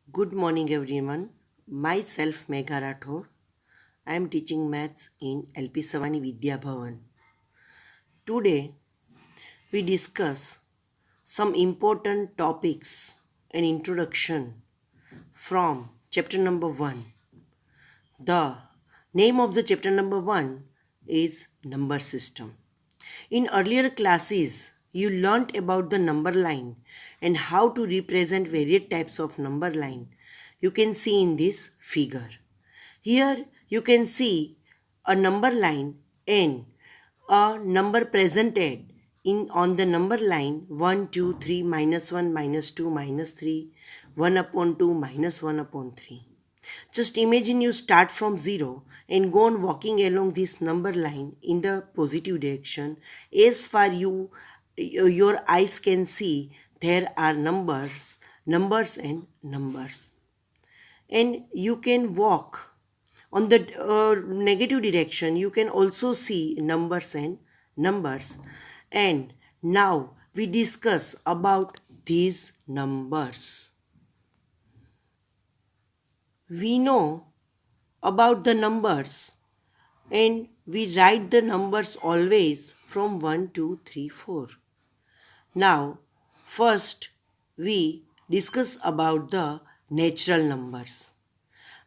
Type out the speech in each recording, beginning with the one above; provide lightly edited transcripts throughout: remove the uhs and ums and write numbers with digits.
Good morning, everyone. Myself, Megha Rathore. I am teaching maths in LP Savani Vidya Bhavan. Today, we discuss some important topics and introduction from chapter number 1. The name of the chapter number 1 is Number System. In earlier classes, you learnt about the number line and how to represent various types of number line. You can see in this figure. Here you can see a number line and a number presented in on the number line 1, 2, 3, -1, -2, -3, 1 upon 2, -1 upon 3. Just imagine you start from 0 and go on walking along this number line in the positive direction. As far your eyes can see, there are numbers and numbers. And you can walk on the negative direction. You can also see numbers and numbers. And now we discuss about these numbers. We know about the numbers and we write the numbers always from 1, 2, 3, 4. Now, first we discuss about the natural numbers.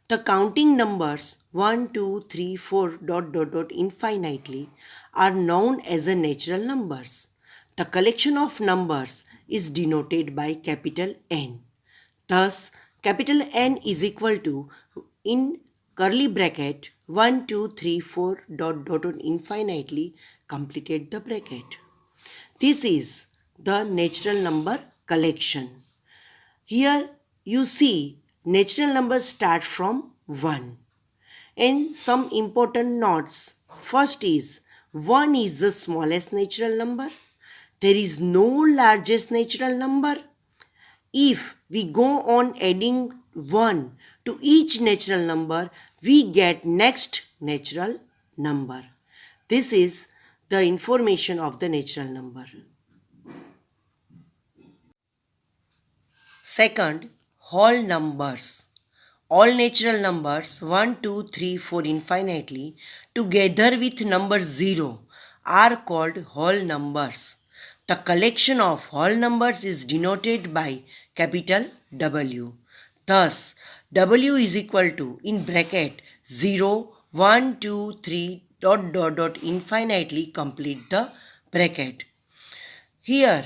The counting numbers 1, 2, 3, 4 infinitely are known as a natural numbers. The collection of numbers is denoted by capital N. Thus, capital N is equal to in curly bracket 1, 2, 3, 4 infinitely completed the bracket. This is the natural number collection. Here you see natural numbers start from 1 and some important notes. First is 1 is the smallest natural number. There is no largest natural number. If we go on adding 1 to each natural number, we get next natural number. This is the information of the natural number. Second, whole numbers. All natural numbers 1, 2, 3, 4 infinitely together with number 0 are called whole numbers. The collection of whole numbers is denoted by capital W. Thus, W is equal to in bracket 0, 1, 2, 3 infinitely complete the bracket. Here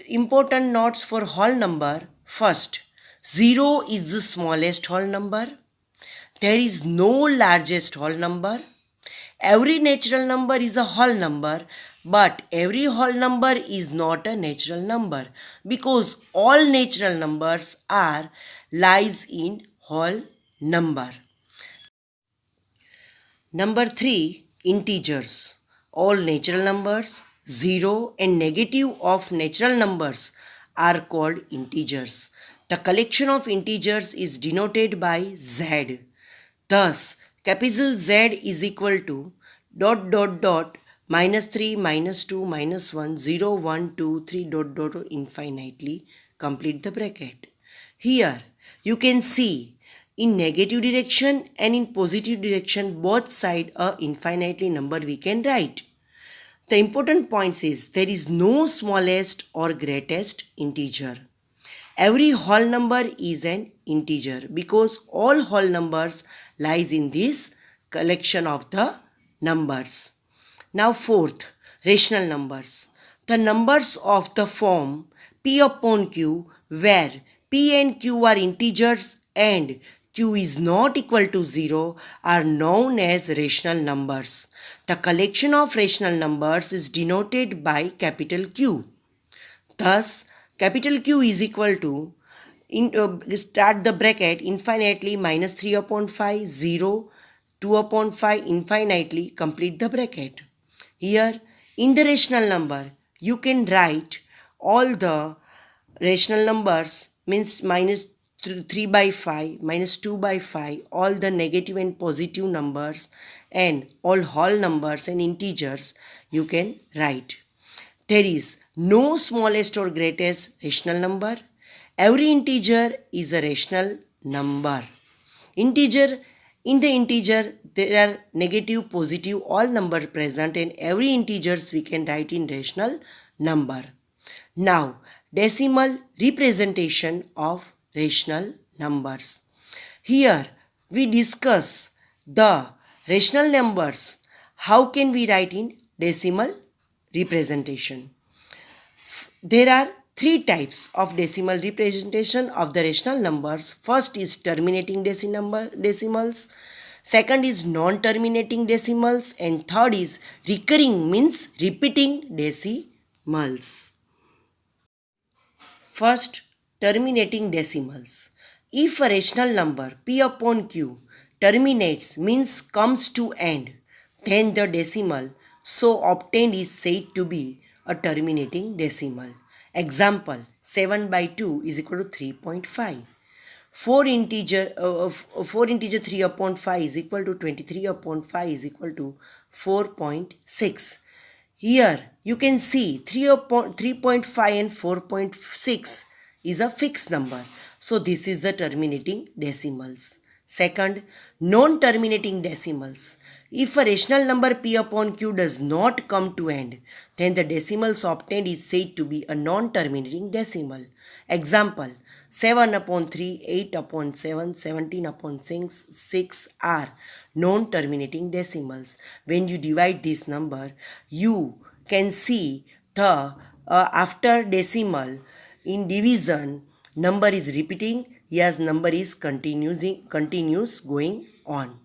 important notes for whole number. First, 0 is the smallest whole number. There is no largest whole number. Every natural number is a whole number, but every whole number is not a natural number because all natural numbers are lies in whole number. Number 3, integers. All natural numbers, 0 and negative of natural numbers are called integers. The collection of integers is denoted by Z. Thus, capital Z is equal to ... -3, -2, -1, 0, 1, 2, 3 infinitely complete the bracket. Here you can see in negative direction and in positive direction both side a infinitely number we can write. The important points is there is no smallest or greatest integer. Every whole number is an integer because all whole numbers lies in this collection of the numbers. Now fourth, rational numbers. The numbers of the form P upon Q where P and Q are integers and Q is not equal to 0 are known as rational numbers. The collection of rational numbers is denoted by capital Q. Thus, capital Q is equal to start the bracket infinitely -3 upon 5, 0, 2 upon 5 infinitely complete the bracket. Here in the rational number you can write all the rational numbers means -3 by 5, -2 by 5, all the negative and positive numbers and all whole numbers and integers you can write. There is no smallest or greatest rational number. Every integer is a rational number. In the integer, there are negative, positive, all numbers present, and every integers we can write in rational number. Now, decimal representation of rational numbers. Here, we discuss the rational numbers. How can we write in decimal representation? There are three types of decimal representation of the rational numbers. First is terminating decimals. Second is non-terminating decimals. And third is recurring, means repeating decimals. First, terminating decimals. If a rational number p upon q terminates, means comes to end, then the decimal so obtained is said to be a terminating decimal. Example, 7 by 2 is equal to 3.5. 4 integer 3 upon 5 is equal to 23 upon 5 is equal to 4.6. Here you can see 3.5 and 4.6 is a fixed number. So this is the terminating decimals. Second, non-terminating decimals. If a rational number p upon q does not come to end, then the decimals obtained is said to be a non-terminating decimal. Example, 7 upon 3, 8 upon 7, 17 upon 6 are non-terminating decimals. When you divide this number, you can see the after decimal in division, number is repeating, yes, number is continuous going on.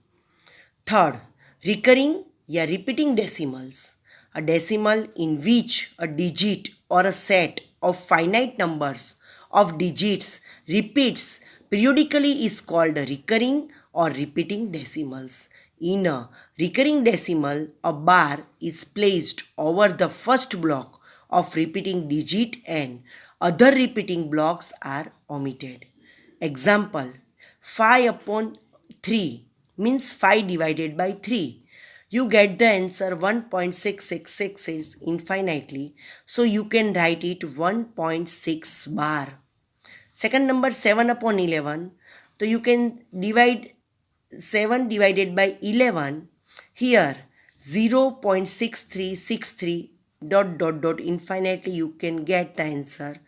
Third, recurring या repeating decimals. A decimal in which a digit or a set of finite numbers of digits repeats periodically is called a recurring or repeating decimals. In a recurring decimal, a bar is placed over the first block of repeating digit and other repeating blocks are omitted. Example, 5 upon 3 means 5 divided by 3. You get the answer 1.666 is infinitely, so you can write it 1.6 bar. Second number, 7 upon 11, so you can divide 7 divided by 11. Here 0.6363 infinitely you can get the answer,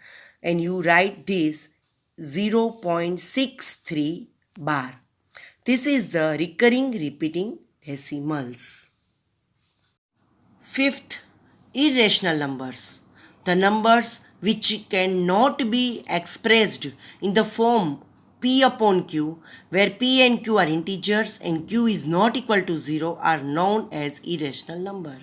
and you write this 0.63 bar. This is the recurring repeating decimals. Fifth, irrational numbers. The numbers which cannot be expressed in the form p upon q, where p and q are integers and q is not equal to 0, are known as irrational number.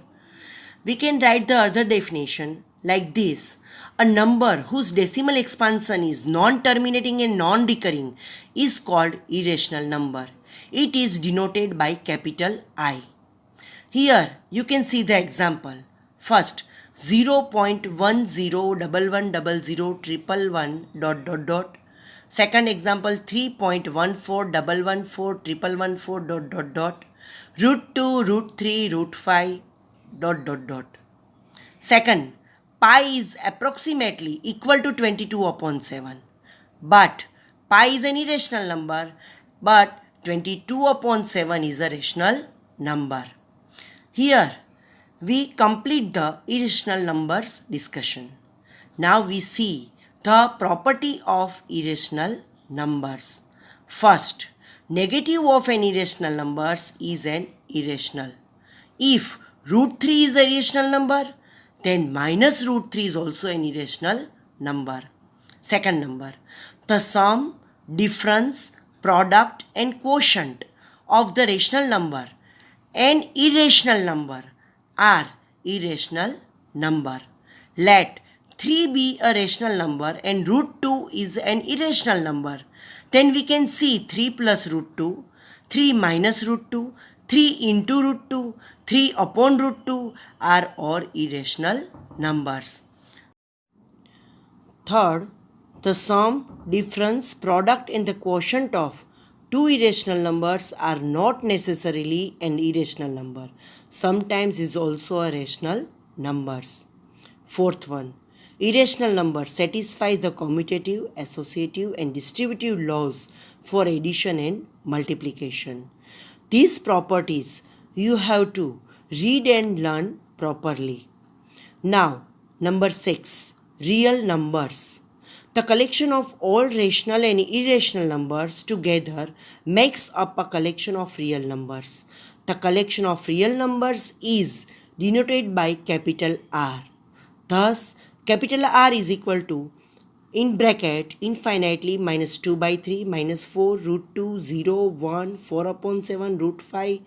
We can write the other definition like this. A number whose decimal expansion is non-terminating and non-recurring is called irrational number. It is denoted by capital I. Here you can see the example. First, 0.1011001111 Second example, 3.14114114 root 2, root 3, root 5 . Second, pi is approximately equal to 22 upon 7. But pi is an irrational number, but 22 upon 7 is a rational number. Here we complete the irrational numbers discussion. Now we see the property of irrational numbers. First, negative of an irrational number is an irrational. If root 3 is a irrational number, then minus root 3 is also an irrational number. Second number, the sum, difference, product and quotient of the rational number and irrational number are irrational number. Let 3 be a rational number and root 2 is an irrational number. Then we can see 3 plus root 2, 3 minus root 2, 3 into root 2, 3 upon root 2 are all irrational numbers. Third, the sum, difference, product and the quotient of two irrational numbers are not necessarily an irrational number. Sometimes is also a rational numbers. Fourth one, Irrational number satisfies the commutative, associative and distributive laws for addition and multiplication. These properties you have to read and learn properly. Now, number 6. Real numbers. The collection of all rational and irrational numbers together makes up a collection of real numbers. The collection of real numbers is denoted by capital R. Thus, capital R is equal to in bracket infinitely minus 2 by 3 minus 4 root 2 0 1 4 upon 7 root 5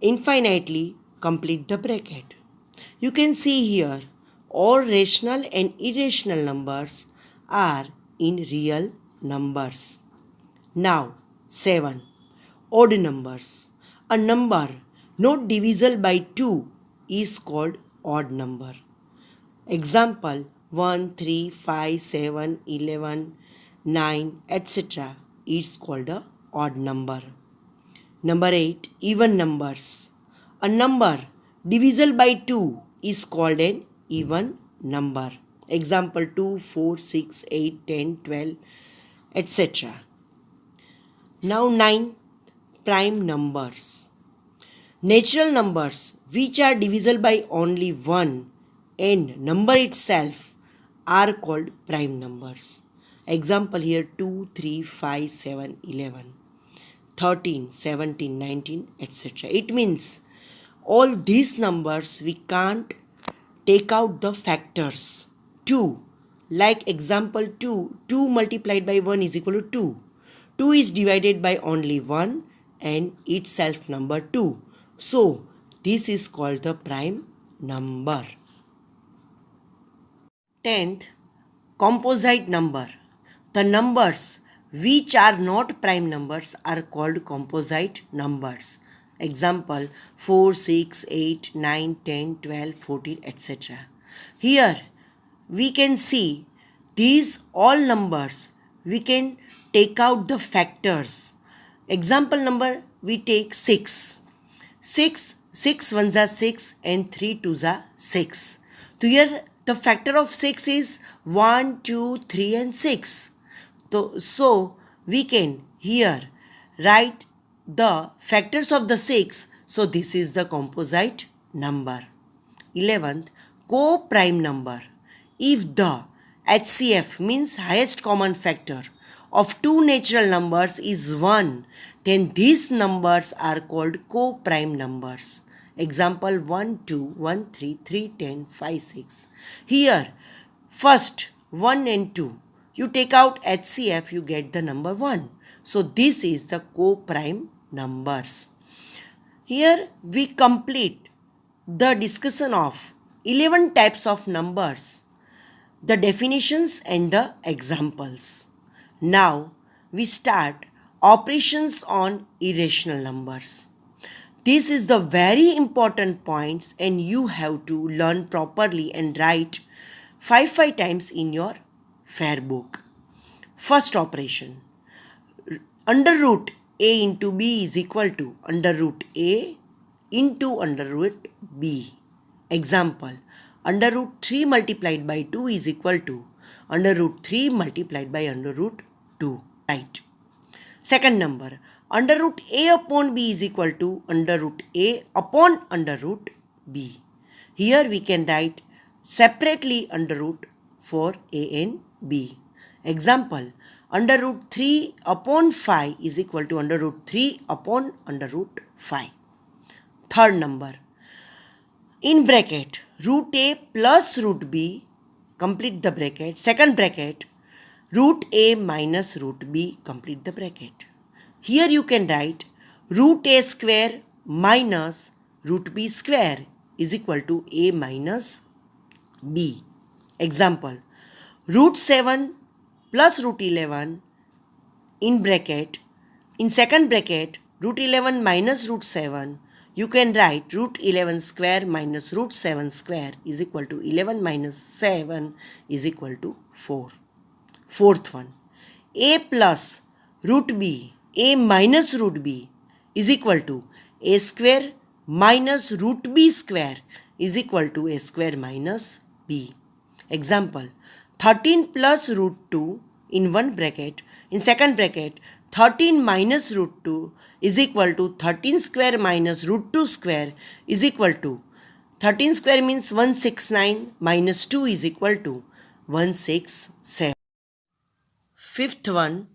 infinitely complete the bracket. You can see here all rational and irrational numbers are in real numbers. Now 7. Odd numbers. A number not divisible by 2 is called odd number. Example 1, 3, 5, 7, 11, 9, etc. is called a odd number. Number 8. Even numbers. A number divisible by 2 is called an even number. Example 2, 4, 6, 8, 10, 12, etc. Now 9. Prime numbers. Natural numbers which are divisible by only 1 and number itself are called prime numbers. Example here 2, 3, 5, 7, 11, 13, 17, 19, etc. It means all these numbers we can't take out the factors. 2, like example 2, 2 multiplied by 1 is equal to 2. 2 is divided by only 1 and itself number 2. So, this is called the prime number. 10th, composite number. The numbers which are not prime numbers are called composite numbers. Example 4, 6, 8, 9, 10, 12, 14, etc. Here we can see these all numbers we can take out the factors. Example number we take 6. 6 ones are 6 and 3 twos are 6. So here the factor of 6 is 1, 2, 3 and 6. So we can here write the factors of the 6. So this is the composite number. 11th, co-prime number. If the HCF means highest common factor of two natural numbers is 1, then these numbers are called co-prime numbers. Example 1, 2, 1, 3, 3, 10, 5, 6. Here, first 1 and 2. You take out HCF, you get the number 1. So this is the co-prime numbers. Here we complete the discussion of 11 types of numbers, the definitions and the examples. Now we start operations on irrational numbers. This is the very important points and you have to learn properly and write 5 times in your fair book. First operation. Under root a into b is equal to under root a into under root b. Example, under root 3 multiplied by 2 is equal to under root 3 multiplied by under root 2. Right. Second number, under root a upon b is equal to under root a upon under root b. Here we can write separately under root for a and b. Example, under root 3 upon 5 is equal to under root 3 upon under root 5. Third number, in bracket root a plus root b, complete the bracket. Second bracket, root a minus root b, complete the bracket. Here you can write root a square minus root b square is equal to a minus b. Example, root 7 plus root 11 in bracket, in second bracket root 11 minus root 7, you can write root 11 square minus root 7 square is equal to 11 minus 7 is equal to 4. Fourth one, a plus root b, a minus root b is equal to a square minus root b square is equal to a square minus b. Example, 13 plus root 2 in one bracket, in second bracket, 13 minus root 2 is equal to 13 square minus root 2 square is equal to 13 square means 169 minus 2 is equal to 167. Fifth one,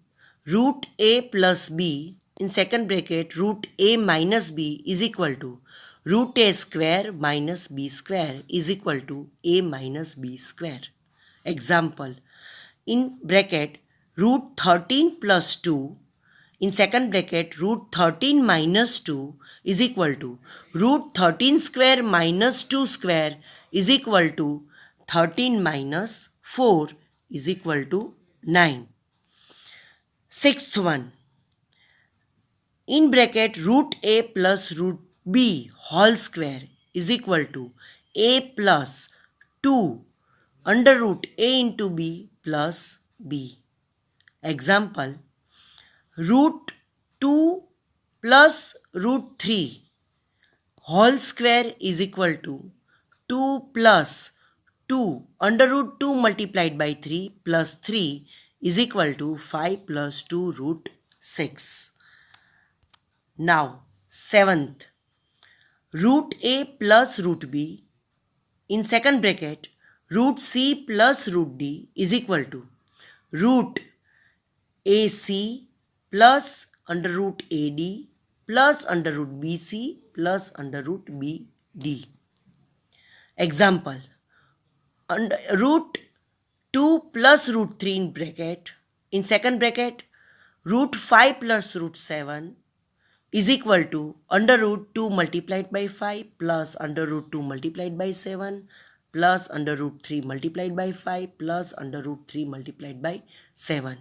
root a plus b in second bracket root a minus b is equal to root a square minus b square is equal to a minus b square. Example, in bracket root 13 plus 2 in second bracket root 13 minus 2 is equal to root 13 square minus 2 square is equal to 13 minus 4 is equal to 9. Sixth one, in bracket root a plus root b whole square is equal to a plus 2 under root a into b plus b. Example, root 2 plus root 3 whole square is equal to 2 plus 2 under root 2 multiplied by 3 plus 3 is equal to 5 plus 2 root 6. Now, seventh, root a plus root b in second bracket root c plus root d is equal to root ac plus under root ad plus under root bc plus under root bd. Example, under root 2 plus root 3 in bracket, in second bracket root 5 plus root 7 is equal to under root 2 multiplied by 5 plus under root 2 multiplied by 7 plus under root 3 multiplied by 5 plus under root 3 multiplied by 7.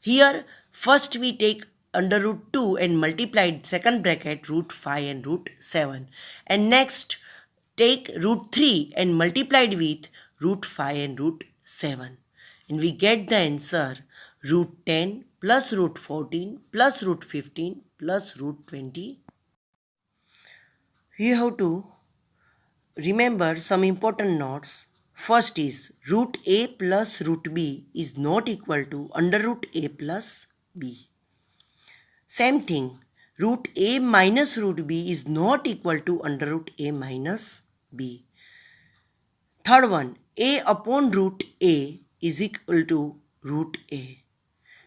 Here first we take under root 2 and multiplied second bracket root 5 and root 7, and next take root 3 and multiplied with root 5 and root 7, and we get the answer root 10 plus root 14 plus root 15 plus root 20. You have to remember some important notes. First is root a plus root b is not equal to under root a plus b. Same thing, root a minus root b is not equal to under root a minus b. Third one, a upon root a is equal to root a.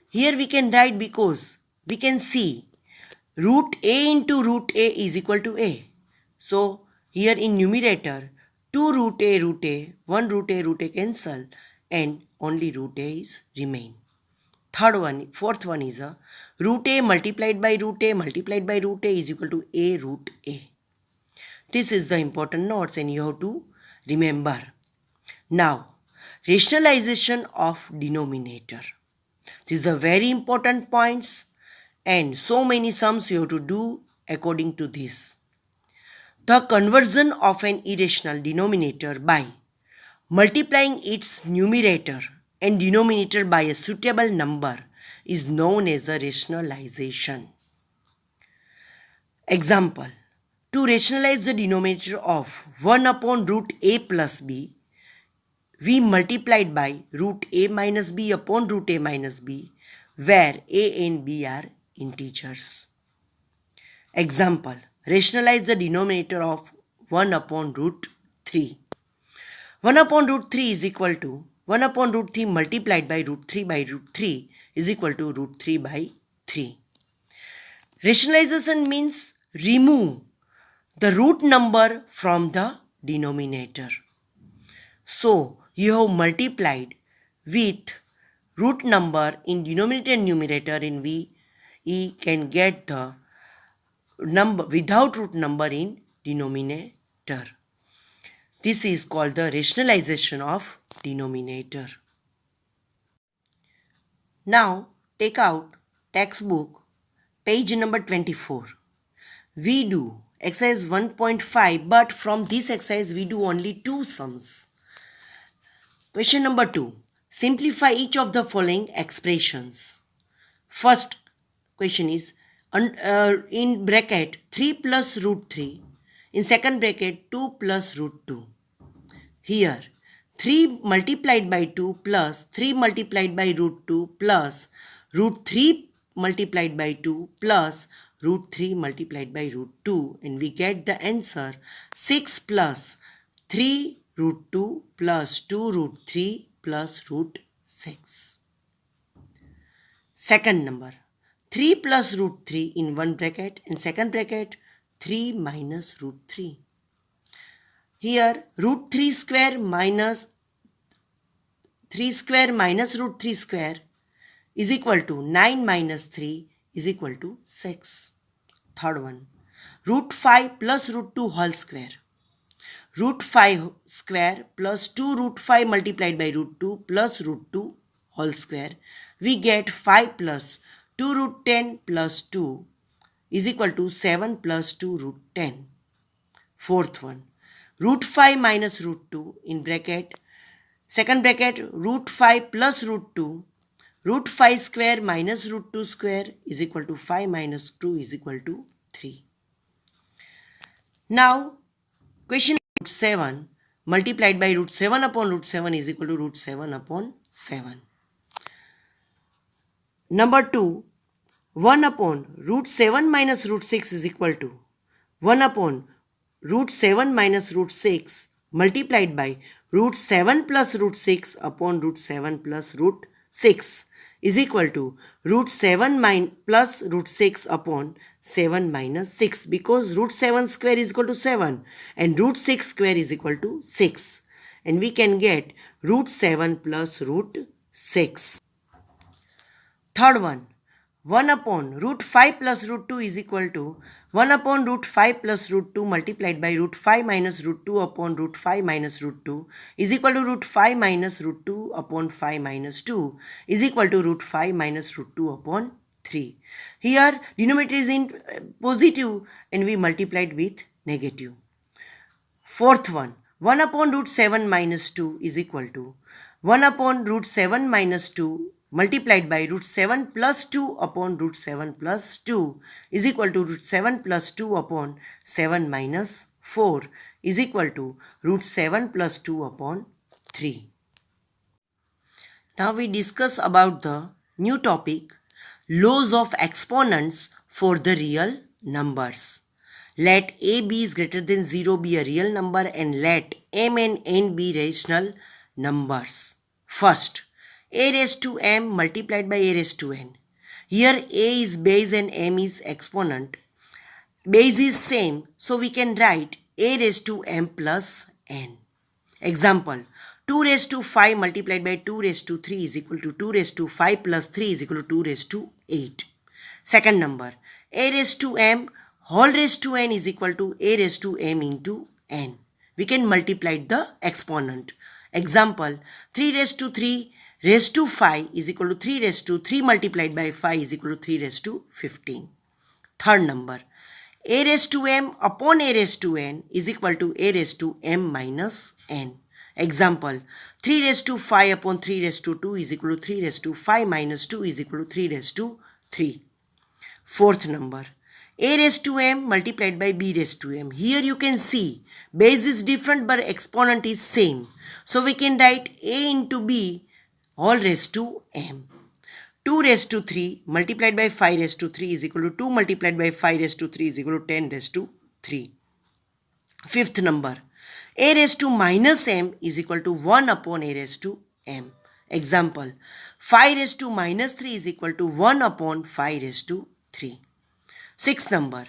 Here we can write because we can see root a into root a is equal to a. So here in numerator 2 root a, 1 root a cancel and only root a is remain. Fourth one is a root a multiplied by root a multiplied by root a is equal to a root a. This is the important notes and you have to remember. Now, rationalization of denominator. These are very important points and so many sums you have to do according to this. The conversion of an irrational denominator by multiplying its numerator and denominator by a suitable number is known as the rationalization. Example, to rationalize the denominator of 1 upon root a plus b, we multiplied by root a minus b upon root a minus b, where a and b are integers. Example, rationalize the denominator of 1 upon root 3. 1 upon root 3 is equal to 1 upon root 3 multiplied by root 3 is equal to root 3 by 3. Rationalization means remove the root number from the denominator. So, you have multiplied with root number in denominator and numerator, and we can get the number without root number in denominator. This is called the rationalization of denominator. Now, take out textbook, page number 24. We do exercise 1.5, but from this exercise we do only 2 sums. Question number 2. Simplify each of the following expressions. First question is in bracket 3 plus root 3. In second bracket 2 plus root 2. Here 3 multiplied by 2 plus 3 multiplied by root 2 plus root 3 multiplied by 2 plus root 3 multiplied by root 2, and we get the answer 6 plus 3 root 2 plus 2 root 3 plus root 6. Second number, 3 plus root 3 in one bracket, in second bracket 3 minus root 3. Here root 3 square minus 3 square minus root 3 square is equal to 9 minus 3 is equal to 6. Third one, root 5 plus root 2 whole square. Root 5 square plus 2 root 5 multiplied by root 2 plus root 2 whole square. We get 5 plus 2 root 10 plus 2 is equal to 7 plus 2 root 10. Fourth one, root 5 minus root 2 in bracket, second bracket root 5 plus root 2, root 5 square minus root 2 square is equal to 5 minus 2 is equal to 3. Now question root 7 multiplied by root 7 upon root 7 is equal to root 7 upon 7. Number 2, 1 upon root 7 minus root 6 is equal to 1 upon root 7 minus root 6 multiplied by root 7 plus root 6 upon root 7 plus root 6 is equal to root 7 plus root 6 upon 7 minus 6, because root 7 square is equal to 7 and root 6 square is equal to 6, and we can get root 7 plus root 6. Third one, 1 upon root 5 plus root 2 is equal to 1 upon root 5 plus root 2 multiplied by root 5 minus root 2 upon root 5 minus root 2 is equal to root 5 minus root 2 upon 5 minus 2 is equal to root 5 minus root 2 upon 3. Here denominator is in positive and we multiplied with negative. Fourth one, 1 upon root 7 minus 2 is equal to 1 upon root 7 minus 2 multiplied by root 7 plus 2 upon root 7 plus 2 is equal to root 7 plus 2 upon 7 minus 4 is equal to root 7 plus 2 upon 3. Now we discuss about the new topic, laws of exponents for the real numbers. Let a b is greater than 0 be a real number and let m and n be rational numbers. First, a raised to m multiplied by a raised to n. Here a is base and m is exponent. Base is same, so we can write a raised to m plus n. Example, 2 raised to 5 multiplied by 2 raised to 3 is equal to 2 raised to 5 plus 3 is equal to 2 raised to 8. Second number, a raised to m whole raised to n is equal to a raised to m into n. We can multiply the exponent. Example, 3 raised to 3 raised to 5 is equal to 3 raised to 3 multiplied by 5 is equal to 3 raised to 15. Third number, a raised to m upon a raised to n is equal to a raised to m minus n. Example, 3 raised to 5 upon 3 raised to 2 is equal to 3 raised to 5 minus 2 is equal to 3 raised to 3. Fourth number, a raised to m multiplied by b raised to m. Here you can see base is different but exponent is same. So we can write a into b all raised to m. 2 raised to 3 multiplied by 5 raised to 3 is equal to 2 multiplied by 5 raised to 3 is equal to 10 raised to 3. Fifth number, a raised to minus m is equal to 1 upon a raised to m. Example, 5 raised to minus 3 is equal to 1 upon 5 raised to 3. Sixth number,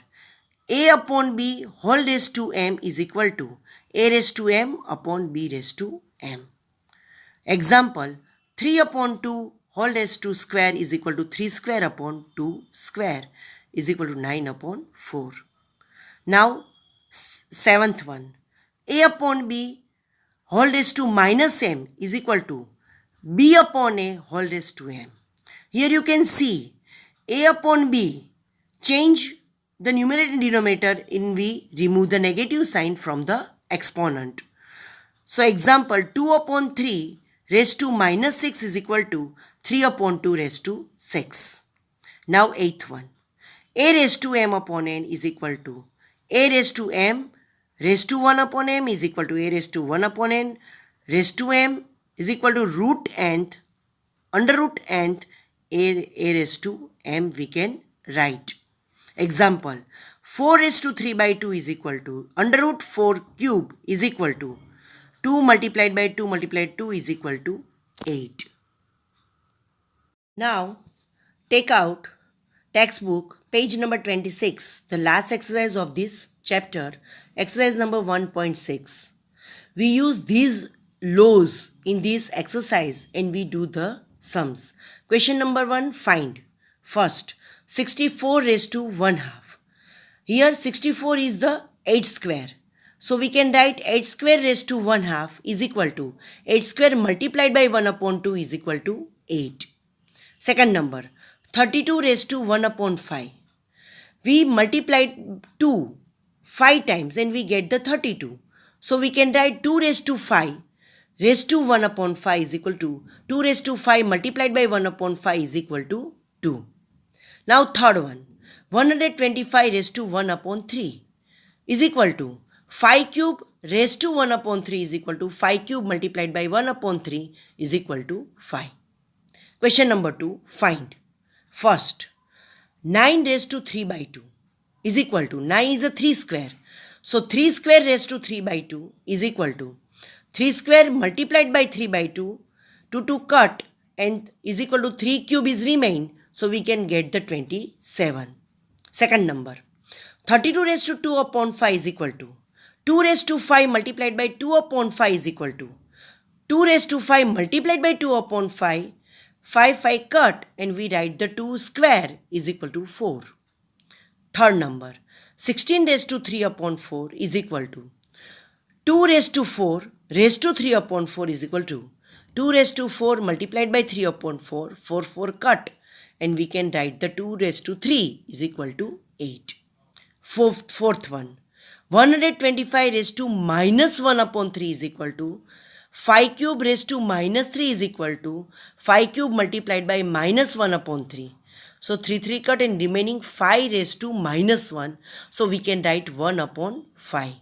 a upon b whole raised to m is equal to a raised to m upon b raised to m. Example, 3 upon 2 whole raised to square is equal to 3 square upon 2 square is equal to 9 upon 4. Now, seventh one, a upon b whole raised to minus m is equal to b upon a whole raised to m. Here you can see a upon b, change the numerator and denominator in we remove the negative sign from the exponent. So example, 2 upon 3 raised to minus 6 is equal to 3 upon 2 raised to 6. Now eighth one, a raised to m upon n is equal to a raised to m raised to 1 upon m is equal to a raised to 1 upon n raised to m is equal to root nth, under root nth, a raised to m we can write. Example, 4 raised to 3 by 2 is equal to under root 4 cube is equal to 2 multiplied by 2 multiplied 2 is equal to 8. Now, take out textbook page number 26, the last exercise of this chapter, exercise number 1.6. We use these laws in this exercise and we do the sums. Question number 1, find. First, 64 raised to 1 half. Here 64 is the 8 square. So we can write 8 square raised to 1 half is equal to 8 square multiplied by 1 upon 2 is equal to 8. Second number, 32 raised to 1 upon 5. We multiplied 2 5 times and we get the 32. So we can write 2 raised to 5 raised to 1 upon 5 is equal to 2 raised to 5 multiplied by 1 upon 5 is equal to 2. Now third one, 125 raised to 1 upon 3 is equal to 5 cube raised to 1 upon 3 is equal to 5 cube multiplied by 1 upon 3 is equal to 5. Question number 2, find. First, 9 raised to 3 by 2 is equal to 9 is a 3 square. So 3 square raised to 3 by 2 is equal to 3 square multiplied by 3 by 2, 2 cut and is equal to 3 cube is remain. So we can get the 27. Second number, 32 raised to 2 upon 5 is equal to 2 raised to 5 multiplied by 2 upon 5 is equal to 2 raised to 5 multiplied by 2 upon 5. 5 cut and we write the 2 square is equal to 4. Third number, 16 raised to 3 upon 4 is equal to 2 raised to 4 raised to 3 upon 4 is equal to 2 raised to 4 multiplied by 3 upon 4, 4 cut and we can write the 2 raised to 3 is equal to 8. Fourth one, 125 raised to minus 1 upon 3 is equal to 5 cube raised to minus 3 is equal to 5 cube multiplied by minus 1 upon 3. So 3 cut and remaining 5 raised to minus 1. So we can write 1 upon 5.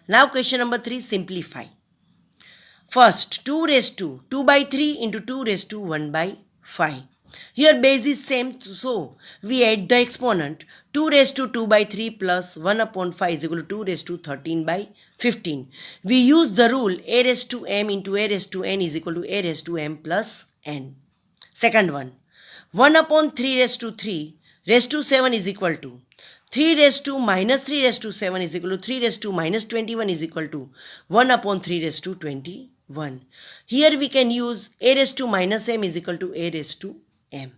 Now question number 3, simplify. First, 2 raised to 2 by 3 into 2 raised to 1 by 5. Here base is same, so we add the exponent. 2 raised to 2 by 3 plus 1 upon 5 is equal to 2 raised to 13 by 15. We use the rule a raised to m into a raised to n is equal to a raised to m plus n. Second one, 1 upon 3 raised to 3 raised to 7 is equal to 3 raised to minus 3 raised to 7 is equal to 3 raised to minus 21 is equal to 1 upon 3 raised to 21. Here we can use a raised to minus m is equal to a raised to m.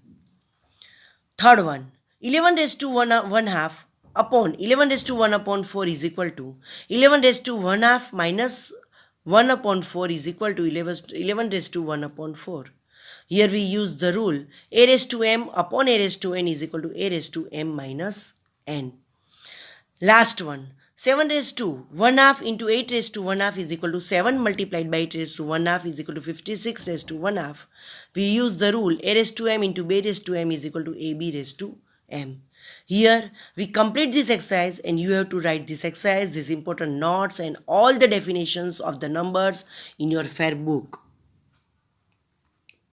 Third one, 11 raised to 1 half upon 11 raised to 1 upon 4 is equal to 11 raised to 1 half minus 1 upon 4 is equal to 11 raised to 1 upon 4. Here we use the rule a raised to m upon a raised to n is equal to a raised to m minus n. Last one, 7 raised to 1 half into 8 raised to 1 half is equal to 7 multiplied by 8 raised to 1 half is equal to 56 raised to 1 half. We use the rule a raised to m into b raised to m is equal to ab raised to m. Here we complete this exercise and you have to write this exercise, these important notes and all the definitions of the numbers in your fair book.